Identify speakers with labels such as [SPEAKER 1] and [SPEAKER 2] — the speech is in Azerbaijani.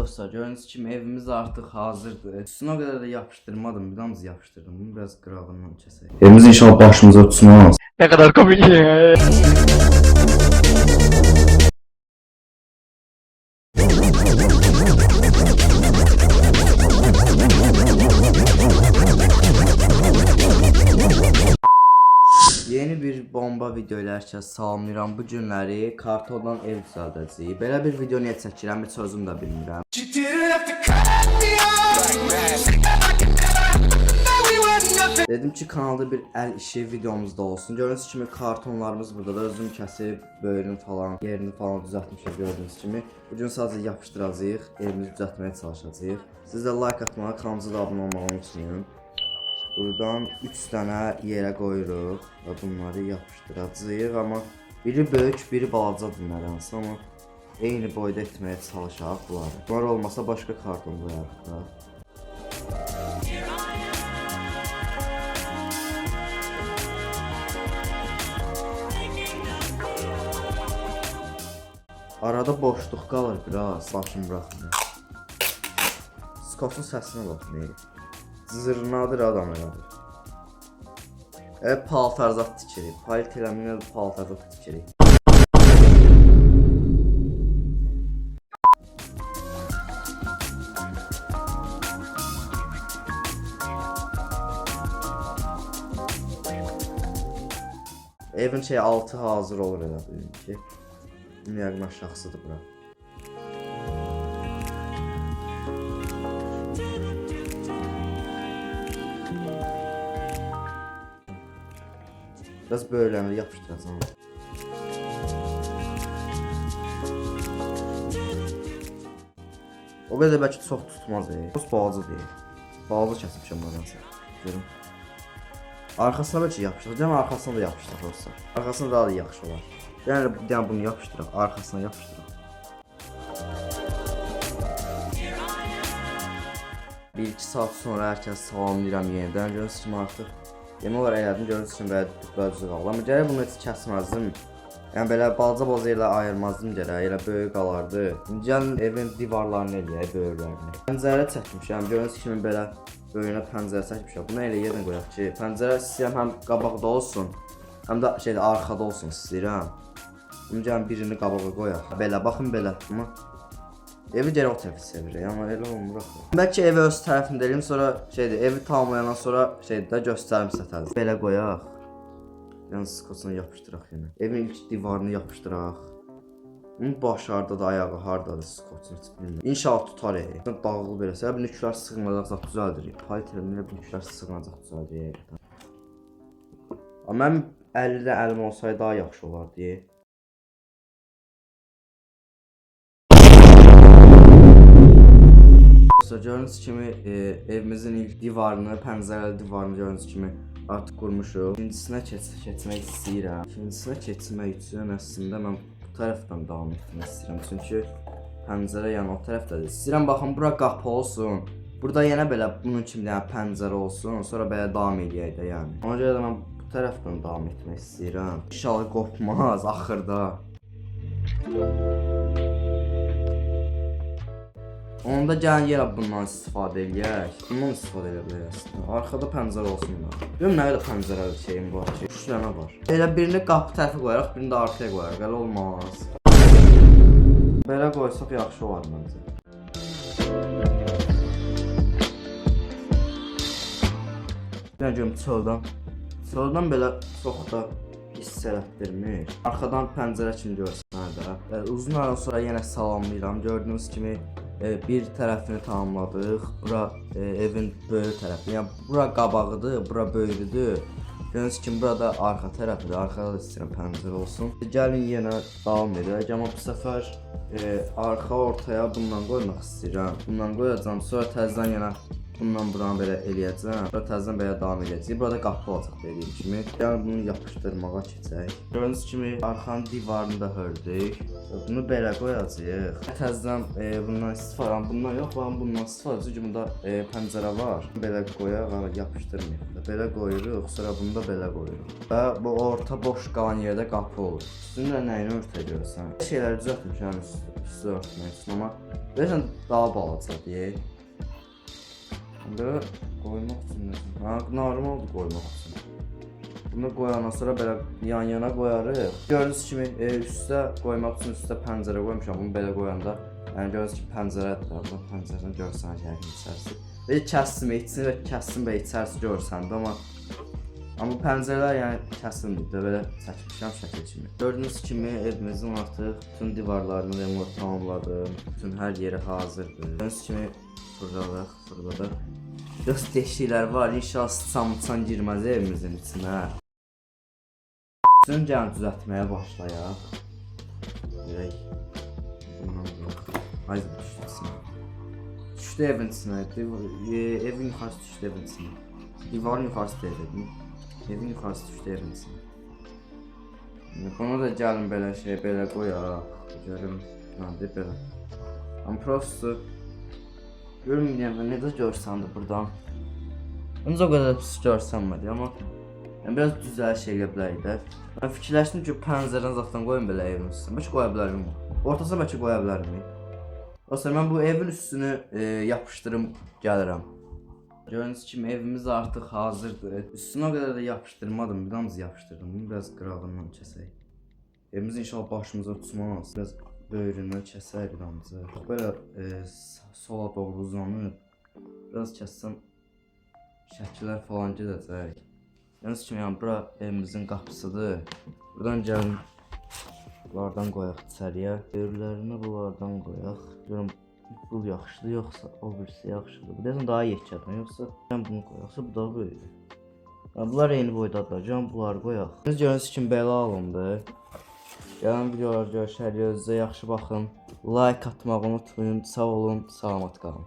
[SPEAKER 1] Dostlar, gördüğünüz kimi evimiz artıq hazırdır. Üstünə o qədər də yapışdırmadım, biraz yapışdırdım. Bunu biraz qırağından kəsək. Evimiz inşallah başımıza tutmaz.
[SPEAKER 2] Ne kadar komik.
[SPEAKER 1] Yeni bir bomba video ilə hər kəs salamlayıram. Bu günləri kartondan ev düzəldəcəyik. Belə bir video niyə çəkirəm, heç özüm də bilmirəm. Dedim ki, kanalda bir əl işi videomuz da olsun. Gördüğünüz kimi kartonlarımız burada da özüm kəsib, böyrünü falan, yerini falan düzəltmişəm gördüğünüz kimi. Bugün sadəcə yapışdıracağıq, evimizi düzəltməyə çalışacağıq. Siz də like atmağı, kanalımıza da abunə olmağı unutmayın. Buradan 3 dənə yerə qoyuruq və bunları yapışdıracağıq, amma biri böyük, biri balacadır nədənsə, amma eyni boyda etməyə çalışaq bunları. Bunlar olmasa başqa karton qoyarıq da. Arada boşluq qalır biraz, başım buraxmır. Skofun səsinə baxmayın. Zırnadır adam elədir. Paltarzat tikirik. Palit eləminə paltarzat tikirik. Evin altı hazır olur elə bilin ki. Yəqin aşağısıdır bura. Biraz böylələri yapışdıracağım. O qədər bəlkə çox tutmaz. Çox balaca deyil. Balaca kəsmişəm nədensə. Görün. Arxasına bəlkə yapışdıracağam, arxasına da yapışdıraq dostlar. Arxasına daha da yaxşı olar. Yəni bunu yapışdıraq, arxasına yapışdıraq. 1-2 saat sonra hər kəs salamlayıram yenidən. Görürsünüz kimi artıq yemək olaraq elədim, görürsünüz kimi belə düzgün qaldı. Amma gərək bunu heç kəsməzdim. Yəni belə balaca ilə ayırmazdım gərək, elə böyük qalardı. Gəlin evin divarlarını eləyək, böyüklərini. Pəncərə çəkmişəm, görürsünüz kimi belə böyüyünə pəncərə çəkmişəm. Bunu elə yerdən qoyaq ki, pəncərə istəyirəm həm qabaqda olsun, həm də arxada olsun istəyirəm. Bunu gəlin birini qabağa qoyaq. Belə, baxın belə. Evi geri o tərəfi sevirik, amma elə olmur axı. Bəlkə evi öz tərəfində eləyim, sonra evi tamamlayandan sonra də göstərim sətəriz. Belə qoyaq. Yəni skosunu yapışdıraq yenə. Evin ilk divarını yapışdıraq. Bunun başı hardadır, ayağı hardadır skosun heç bilmirəm. İnşallah tutar evi. Dağılıb beləsə, bir nüklər sığınacaq düzəldirik. Palit eləminə bir nüklər sığınacaq düzəldirik. Amma mənim 50-də əlim olsaydı daha yaxşı olardı. Gördüğünüz kimi evimizin ilk divarını, pəncərəli divarını gördüğünüz kimi artıq qurmuşuq. İkincisinə keçmək istəyirəm. İkincisinə keçmək üçün əslində mən bu tərəfdən davam etmək istəyirəm. Çünki pəncərə yəni o tərəfdədir. İstəyirəm baxın bura qapı olsun. Burada yenə belə bunun kimi pəncərə olsun. Sonra belə davam edək də yəni. Ona görə də mən bu tərəfdən davam etmək istəyirəm. İnşallah qopmaz axırda. Onda gəlin yenə bundan istifadə eləyək. Bundan istifadə edə bilərik əslində. Arxada pəncərə olsun da. Bilməm nə qədər pəncərəli şeyim var ki. 3 dənə var. Elə birini qapı tərəfə qoyaraq, birini də arxaya qoyaraq. Elə olmaz. Belə qoysaq yaxşı olar məncə. Yenə görüm çöldən. Çöldən belə çox da hiss elətdirmir. Arxadan pəncərə kimi görsünlər də. Uzun aradan sonra yenə salamlayıram. Gördüyünüz kimi bir tərəfini tamamladıq. Bura evin böyük tərəfi. Yəni bura qabağıdır, bura böyüdür. Gördüyünüz kimi burada arxa tərəfidir. Arxada da istəyirəm pəncərə olsun. Gəlin yenə davam edək. Amma bu səfər arxa ortaya bundan qoymaq istəyirəm. Bundan qoyacağam. Sonra təzədən yenə Bundan buranı belə eləyəcəm. Burada təzədən belə davam edəcək. Burada qapı olacaq dediyim kimi. Yəni bunu yapışdırmağa keçək. Gördüyünüz kimi arxanın divarını da hördük. Bunu belə qoyacağıq. Təzədən bundan istifadə, bundan yox, bundan istifadə. Çünki bunda pəncərə var. Belə qoyaq, yapışdırmayaq. Belə qoyuruq, sonra bunu da belə qoyuruq. Və bu orta boş qalan yerdə qapı olur. Üstündə nəyini örtəcəksən? Şeyləri düzəltmişəm üstü örtmək üçün, amma görürsən daha balaca deyək. Belə qoymaq üçün normaldır qoymaq üçün. Bunu qoyandan sonra belə yan-yana qoyarıq. Gördüyünüz kimi üstə qoymaq üçün üstə pəncərə qoymuşam. Bunu belə qoyanda, yəni gördüyünüz kimi pəncərədir. Bu pəncərəni görsəniz yəqin içərisi. Belə kəsdim, içini və kəsdim və içərisi görsəndə, amma bu pəncərələr yəni kəsilməyib də, belə çəkmişəm şəkil kimi. Gördüyünüz kimi evimizin artıq bütün divarlarını remont tamamladım. Bütün hər yeri hazırdır. Gördüyünüz kimi fırladıq. Biraz deşiklər var, inşallah sıçan girməz evimizin içinə. Bütün gəlin düzəltməyə başlayaq. Görək. Bundan bırak. Haydi düşdü içinə. Düşdü evin içinə. Evin yuxarısı düşdü evin içinə. Divarın yuxarısı deyil. Evin yuxarısı düşdü evin içinə. Bunu da gəlin belə belə qoyaq. Görüm. Nədir belə. Amma prosto görməyəm, necə görsəndir buradan. Öncə o qədər pis görsənmədi, amma biraz düzəliş eləyə bilərik də. Mən fikirləşdim ki, pəncərəni zaxtan qoyun belə evin üstünə. Bəlkə qoya bilərim. Ortasına bəlkə qoya bilərim. Olsa mən bu evin üstünü yapışdırım gəlirəm. Gördüyünüz kimi evimiz artıq hazırdır. Üstünə o qədər də yapışdırmadım, biraz yapışdırdım. Bunu biraz qırağından kəsək. Evimiz inşallah başımıza uçmaz. Biraz böyründən kəsək biramızı. Belə sola doğru uzanır. Biraz kəssəm şəkillər falan gedəcək. Gördüyünüz kimi yəni bura evimizin qapısıdır. Buradan gəlin bunlardan qoyaq içəriyə. Böyrlərini bunlardan qoyaq. Görüm bu yaxşıdır yoxsa o birisi yaxşıdır. Bu deyəsən daha yekədir yoxsa mən bunu qoyaqsa bu daha böyükdür. Bunlar eyni boydadır. Gəlin bunları qoyaq. Gördüyünüz kimi belə alındı. Gəlin videolar görüşərik. Özünüzə yaxşı baxın. Like atmağı unutmayın. Sağ olun, salamat qalın.